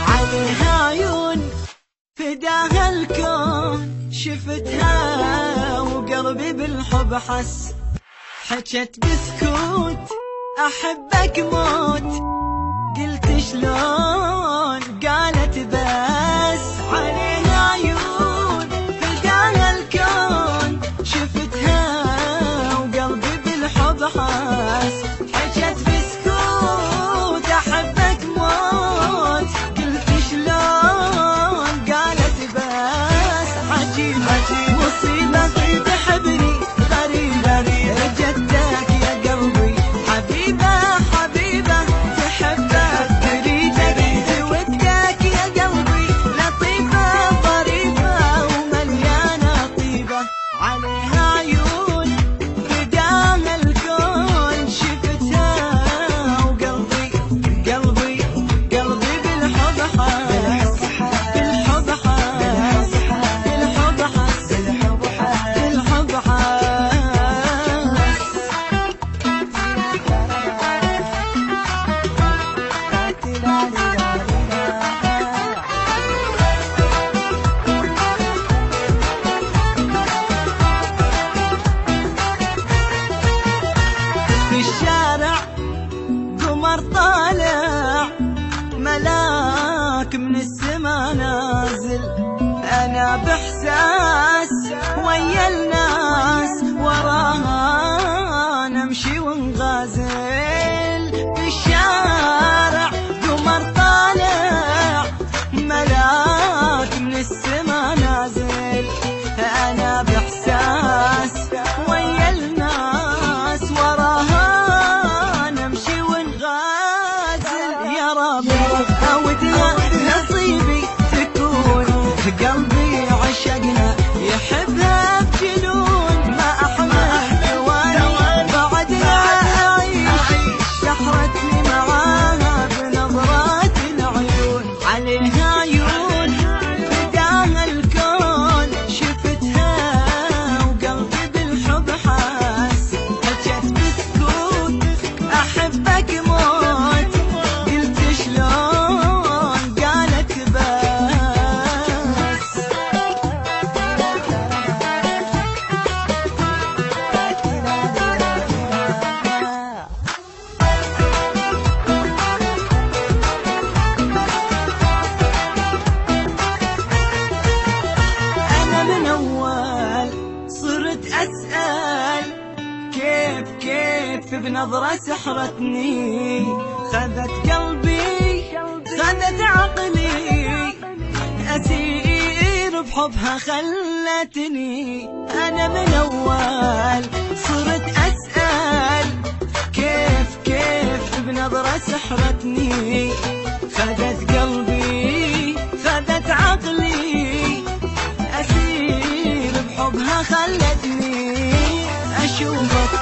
عليها عيون فداها الكون، شفتها وقلبي بالحب حس، حكت بسكوت أحبك موت، قلت شلون قالت بس. عليها عيون فداها الكون، شفتها وقلبي بالحب حس، حكت بسكوت أحبك موت، قلت شلون قالت بس. عجيبة مصيبة تحبني غريبة، رجتك يا قلبي حبيبة حبيبة، تحبك تريدك تودك يا قلبي، لطيفة ظريفة ومليانة طيبة. عليها عيون فداها الكون، شفتها وقلبي قلبي قلبي بالحب حس، بالحب حس، بالحب حس، بالحب حس. في الشارع قمر طالع، ملاك من السما نازل، أنا بإحساس ويا الناس وراها نمشي ونغازل. في الشارع قمر طالع، ملاك من السما نازل، أنا بإحساس ويا الناس وراها نمشي ونغازل. يا ربي أودها نصيبي تكون، قلبي عشقنا يحبها بجنون، ما أحمل ثواني بعدها أعيش، سحرتني معاها بنظرات العيون. عليها عيون فداها الكون، شفتها وقلبي بالحب حس، حكت بسكوت أحبك موت، قلت شلون قالت بس. أنا من أول صرت أسأل كيف بنظرة سحرتني، خذت قلبي خذت عقلي، أسير بحبها خلتني. أنا من أول صرت أسأل كيف بنظرة سحرتني، خذت قلبي خذت عقلي، أسير بحبها خلتني. أشوفك